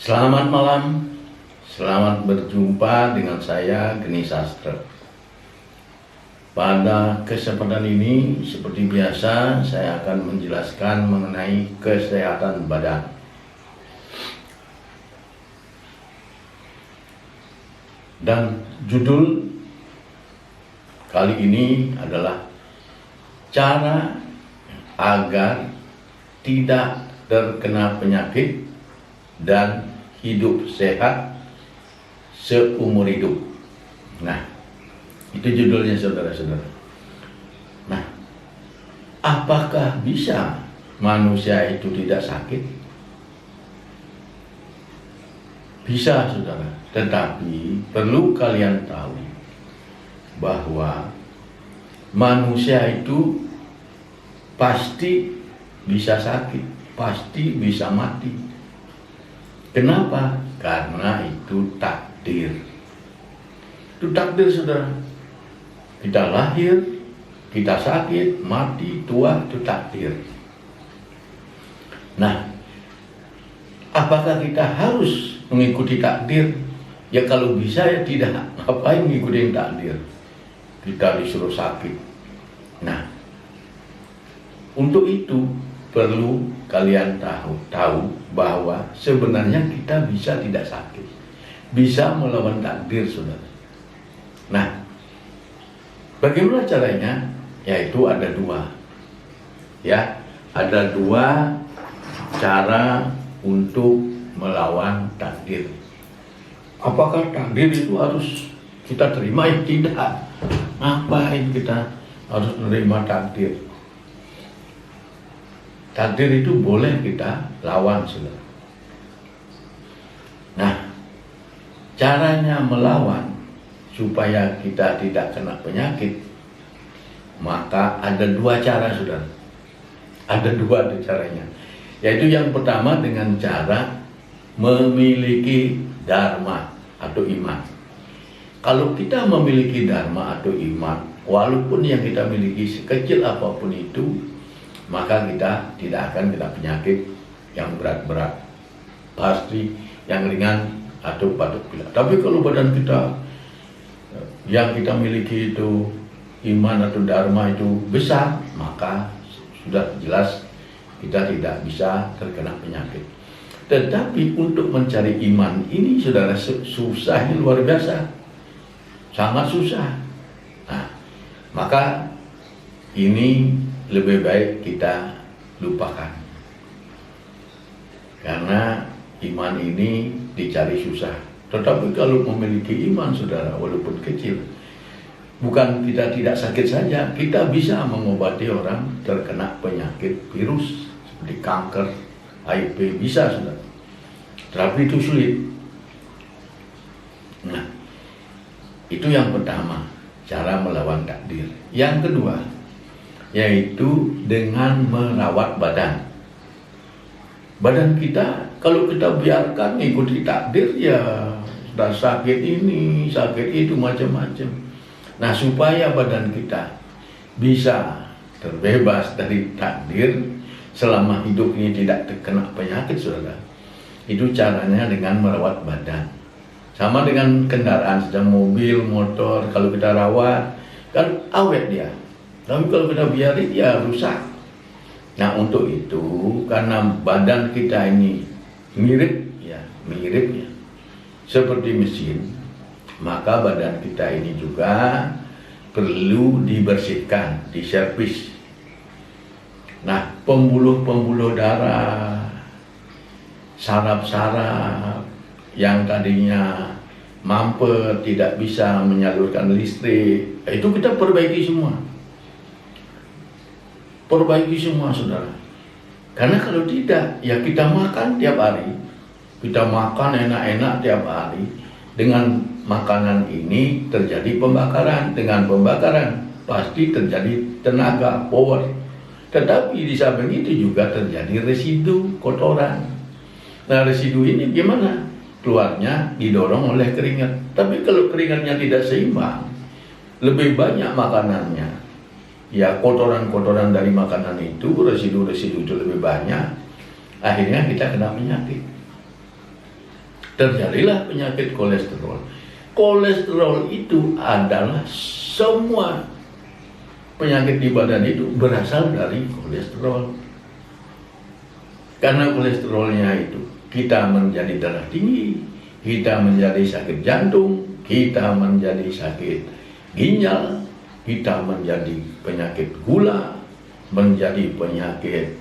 Selamat malam, selamat berjumpa dengan saya Geni Sastra. Pada kesempatan ini, seperti biasa, saya akan menjelaskan mengenai kesehatan badan. Dan judul kali ini adalah cara agar tidak terkena penyakit dan hidup sehat seumur hidup. Nah, itu judulnya saudara-saudara. Nah, apakah bisa manusia itu tidak sakit? Bisa, saudara. Tetapi perlu kalian tahu bahwa manusia itu pasti bisa sakit, pasti bisa mati. Kenapa? Karena itu takdir. Itu takdir, saudara. Kita lahir, kita sakit, mati, tua, itu takdir. Nah, apakah kita harus mengikuti takdir? Ya kalau bisa ya tidak. Ngapain ngikutin takdir? Kita disuruh sakit. Nah, untuk itu perlu kalian tahu bahwa sebenarnya kita bisa tidak sakit, bisa melawan takdir, saudara. Nah, bagaimana caranya? Yaitu ada dua, ya, ada dua cara untuk melawan takdir. Apakah takdir itu harus kita terima? Ya tidak. Ngapain kita harus menerima takdir? Takdir itu boleh kita lawan, saudara. Nah, caranya melawan supaya kita tidak kena penyakit, maka ada dua cara, saudara. Ada dua caranya. Yaitu yang pertama dengan cara memiliki dharma atau iman. Kalau kita memiliki dharma atau iman, walaupun yang kita miliki sekecil apapun itu, maka kita tidak akan kena penyakit yang berat-berat. Pasti yang ringan atau batuk pilek. Tapi kalau badan kita yang kita miliki itu iman atau dharma itu besar, maka sudah jelas kita tidak bisa terkena penyakit. Tetapi untuk mencari iman ini, saudara, susah, luar biasa. Sangat susah. Nah, maka ini lebih baik kita lupakan. Karena iman ini dicari susah. Tetapi kalau memiliki iman, saudara, walaupun kecil, bukan kita tidak sakit saja, kita bisa mengobati orang terkena penyakit virus seperti kanker, HIV, bisa, saudara. Tapi itu sulit. Nah, itu yang pertama, cara melawan takdir. Yang kedua, yaitu dengan merawat badan. Badan kita, kalau kita biarkan ikuti takdir, ya sudah sakit ini, sakit itu, macam-macam. Nah, supaya badan kita bisa terbebas dari takdir selama hidup ini tidak terkena penyakit, saudara, itu caranya dengan merawat badan. Sama dengan kendaraan, sedang mobil, motor, kalau kita rawat, kan awet dia. Tapi kalau kita biarin, ya rusak. Nah, untuk itu, karena badan kita ini mirip ya, seperti mesin, maka badan kita ini juga perlu dibersihkan, diservis. Nah, pembuluh-pembuluh darah, saraf-saraf yang tadinya mampet, tidak bisa menyalurkan listrik, itu kita perbaiki semua. Perbaiki semua, saudara. Karena kalau tidak, ya kita makan tiap hari. Kita makan enak-enak tiap hari. Dengan makanan ini terjadi pembakaran. Dengan pembakaran pasti terjadi tenaga, power. Tetapi di samping itu juga terjadi residu kotoran. Nah, residu ini gimana? Keluarnya didorong oleh keringat. Tapi kalau keringatnya tidak seimbang, lebih banyak makanannya, ya kotoran-kotoran dari makanan itu, residu-residu itu lebih banyak, akhirnya kita kena penyakit. terjadilah penyakit kolesterol. Kolesterol itu adalah semua penyakit di badan itu berasal dari kolesterol. Karena kolesterolnya itu kita menjadi darah tinggi, kita menjadi sakit jantung, kita menjadi sakit ginjal, kita menjadi penyakit gula, menjadi penyakit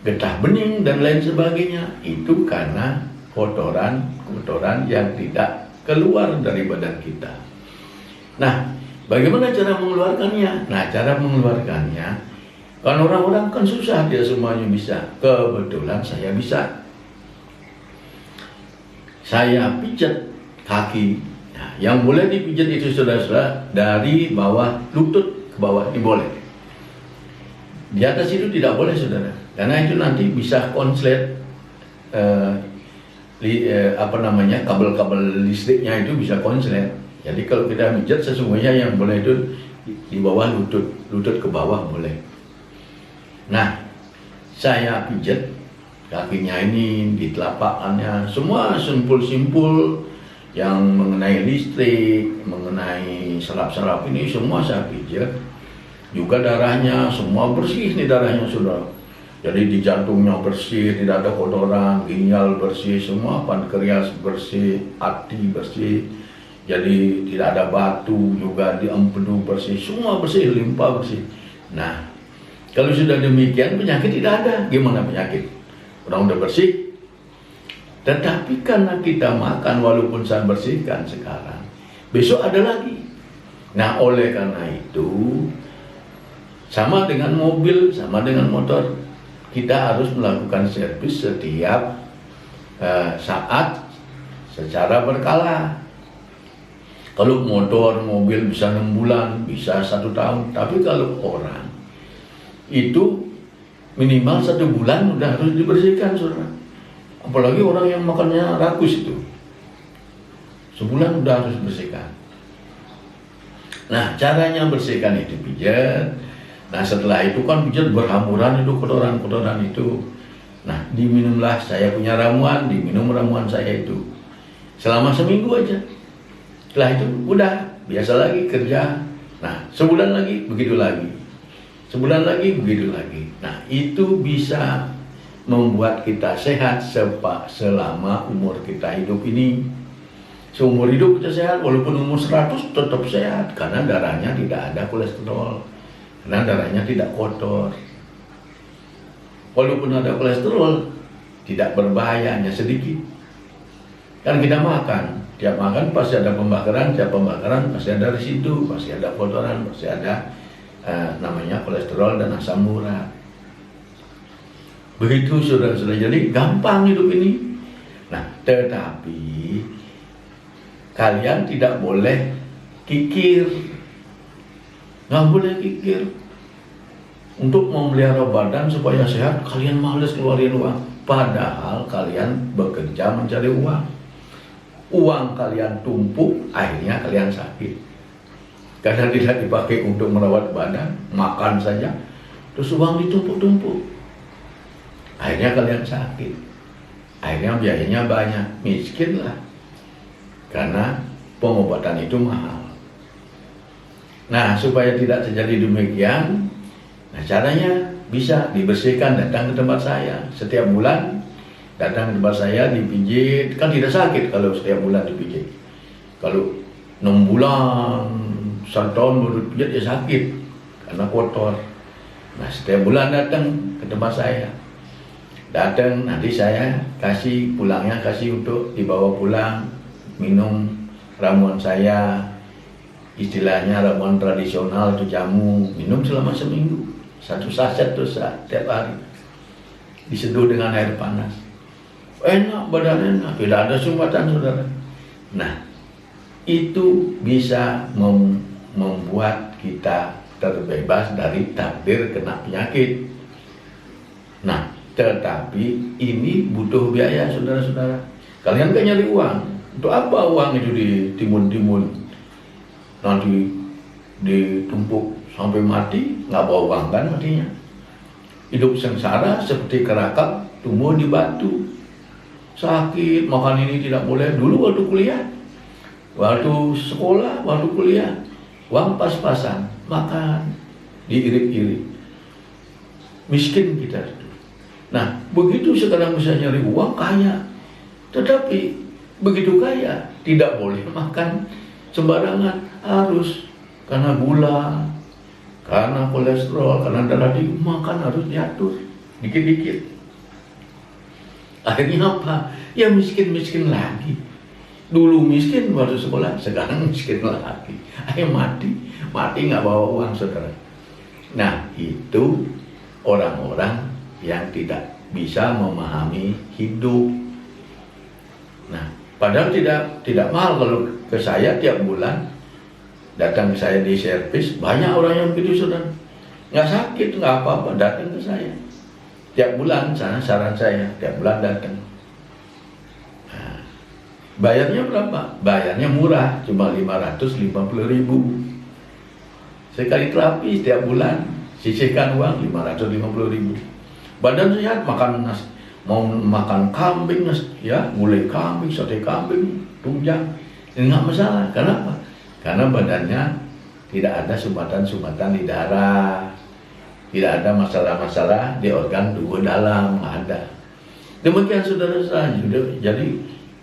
getah bening dan lain sebagainya. Itu karena kotoran yang tidak keluar dari badan kita. Nah, bagaimana cara mengeluarkannya? Nah, cara mengeluarkannya, kan orang-orang kan susah, dia semuanya bisa. Kebetulan saya bisa. Saya pijat kaki. Nah, yang boleh dipijat itu saudara-saudara dari bawah lutut ke bawah, ini boleh. Di atas itu tidak boleh, saudara, karena itu nanti bisa konslet kabel-kabel listriknya itu bisa konslet. Jadi kalau kita pijat, sesungguhnya yang boleh itu di bawah lutut ke bawah boleh. Nah, saya pijat kakinya ini, di telapakannya, semua simpul-simpul yang mengenai listrik, mengenai saraf-saraf ini semua saya pijat. Juga darahnya semua bersih nih, darahnya saudara. Jadi di jantungnya bersih, tidak ada kotoran, ginjal bersih, semua pankreas bersih, hati bersih. Jadi tidak ada batu, juga di empedu bersih, semua bersih, limpa bersih. Nah, kalau sudah demikian penyakit tidak ada. Gimana penyakit? Orang udah bersih. Tetapi karena kita makan, walaupun saya bersihkan sekarang, besok ada lagi. Nah, oleh karena itu, sama dengan mobil, sama dengan motor, kita harus melakukan servis setiap saat secara berkala. Kalau motor, mobil bisa 6 bulan, bisa 1 tahun. Tapi kalau orang, itu minimal 1 bulan udah harus dibersihkan, saudara. Apalagi orang yang makannya rakus itu, sebulan udah harus bersihkan. Nah, caranya bersihkan itu pijat. Nah, setelah itu kan pijat berhamburan itu kotoran-kotoran itu. Nah, diminumlah, saya punya ramuan, diminum ramuan saya itu selama seminggu aja. Setelah itu udah biasa lagi kerja. Nah, sebulan lagi begitu lagi, sebulan lagi begitu lagi. Nah, itu bisa membuat kita sehat selama umur kita hidup ini. Seumur hidup kita sehat, walaupun umur 100 tetap sehat, karena darahnya tidak ada kolesterol, karena darahnya tidak kotor. Walaupun ada kolesterol, tidak berbahaya, hanya sedikit. Kan kita makan, tiap makan pasti ada pembakaran, tiap pembakaran pasti ada residu, pasti ada kotoran, pasti ada namanya kolesterol dan asam urat. Begitu saudara-saudara, jadi gampang hidup ini. Nah, tetapi kalian tidak boleh kikir, nggak boleh kikir. Untuk memelihara badan supaya sehat, kalian malas keluarin uang, padahal kalian bekerja mencari uang. Uang kalian tumpuk, akhirnya kalian sakit. Karena tidak dipakai untuk merawat badan, makan saja, terus uang ditumpuk-tumpuk. Akhirnya kalian sakit. Akhirnya biayanya banyak, miskin lah. Karena pengobatan itu mahal. Nah, supaya tidak terjadi demikian, nah caranya bisa dibersihkan, datang ke tempat saya. Setiap bulan datang ke tempat saya, dipijit. Kan tidak sakit kalau setiap bulan dipijit. Kalau 6 bulan, 1 tahun baru pijat ya sakit, karena kotor. Nah, setiap bulan datang ke tempat saya. Datang, nanti saya kasih, pulangnya kasih untuk dibawa pulang, minum ramuan saya, istilahnya ramuan tradisional itu jamu, minum selama seminggu, 1 saset terus setiap hari, diseduh dengan air panas. Enak, badan enak, tidak ada sumbatan, saudara. Nah, itu bisa membuat kita terbebas dari takdir kena penyakit. Nah, tetapi ini butuh biaya, saudara-saudara. Kalian kan nyari uang. Untuk apa uang itu ditimbun-timbun? Nanti ditumpuk sampai mati, nggak bawa uang kan matinya. Hidup sengsara seperti kerakap tumbuh di batu. Sakit, makan ini tidak boleh. Dulu waktu kuliah, waktu sekolah, waktu kuliah, uang pas-pasan, makan, diirit-irit. Miskin kita. Nah, begitu sekarang bisa nyari uang, kaya. Tetapi begitu kaya, tidak boleh makan sembarangan. Harus, karena gula, karena kolesterol, karena darah tinggi, makan harus diatur, dikit-dikit. Akhirnya apa? Ya miskin-miskin lagi. Dulu miskin waktu sekolah, sekarang miskin lagi. Ayo mati nggak bawa uang, saudara. Nah, itu orang-orang yang tidak bisa memahami hidup. Nah, padahal tidak mahal. Kalau ke saya tiap bulan datang ke saya di servis, banyak orang yang begitu, saudara. Nggak sakit, nggak apa-apa, datang ke saya. Tiap bulan, saran saya, tiap bulan datang. Nah, bayarnya berapa? Bayarnya murah, cuma 550.000. Sekali terapi setiap bulan, sisihkan uang 550.000. Badan sehat, makan nasi, mau makan kambing, ya, gulai kambing, sate kambing, tunjang, ini nggak masalah. Kenapa? Karena badannya tidak ada sumbatan-sumbatan di darah. Tidak ada masalah-masalah di organ tubuh dalam, nggak ada. Demikian saudara-saudara. Jadi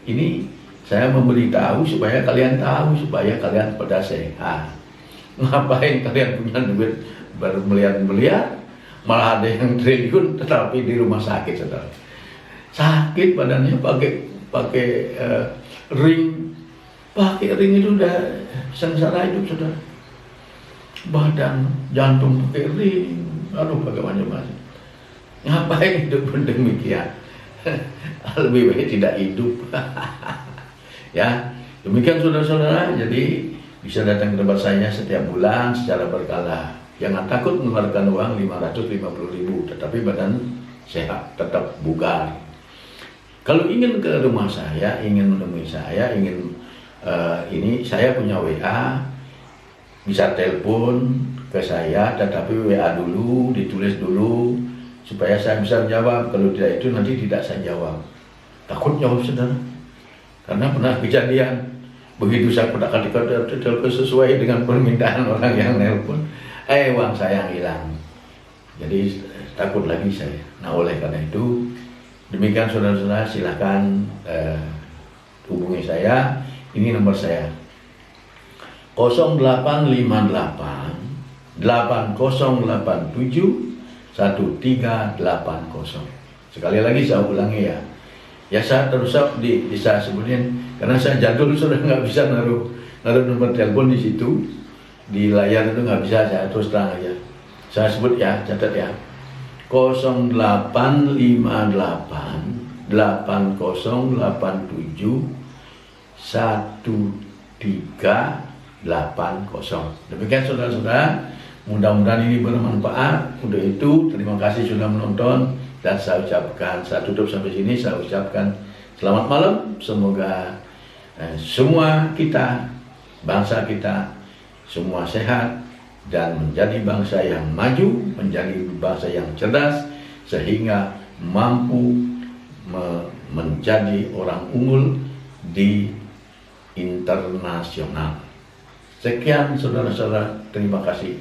ini saya memberitahu supaya kalian tahu, supaya kalian pada sehat. Ngapain kalian punya duit bermiliar-miliar, malah ada yang triliun, tetapi di rumah sakit, saudara. Sakit badannya pakai ring, itu udah sengsara hidup, saudara. Badan, jantung pakai ring, aduh bagaimana. Ngapain hidup demikian? Lebih baik tidak hidup. Ya, demikian saudara-saudara. Jadi bisa datang ke tempat saya setiap bulan secara berkala. Jangan takut mengeluarkan uang 550.000, tetapi badan sehat, tetap bugar. Kalau ingin ke rumah saya, ingin menemui saya, ini saya punya WA, bisa telepon ke saya, tetapi WA dulu, ditulis dulu supaya saya bisa menjawab. Kalau tidak itu nanti tidak saya jawab. Takut jawab, saudara. Karena pernah kejadian, begitu saya katakan telepon sesuai dengan permintaan orang yang nelpon, uang saya hilang. Jadi takut lagi saya. Nah, oleh karena itu, demikian saudara-saudara, silakan hubungi saya. Ini nomor saya 0858 8087 1380. Sekali lagi saya ulangi ya. Ya saya terus bisa sebutin karena saya jadul sudah nggak bisa naruh nomor telepon di situ, di layar itu nggak bisa, saya terus terang aja. Saya sebut ya, catat ya. 0858 8087 1380. Demikian saudara-saudara, mudah-mudahan ini bermanfaat. Untuk itu terima kasih sudah menonton, dan saya tutup sampai sini. Saya ucapkan selamat malam. Semoga semua kita, bangsa kita semua sehat dan menjadi bangsa yang maju, menjadi bangsa yang cerdas, sehingga mampu menjadi orang unggul di internasional. Sekian saudara-saudara, terima kasih.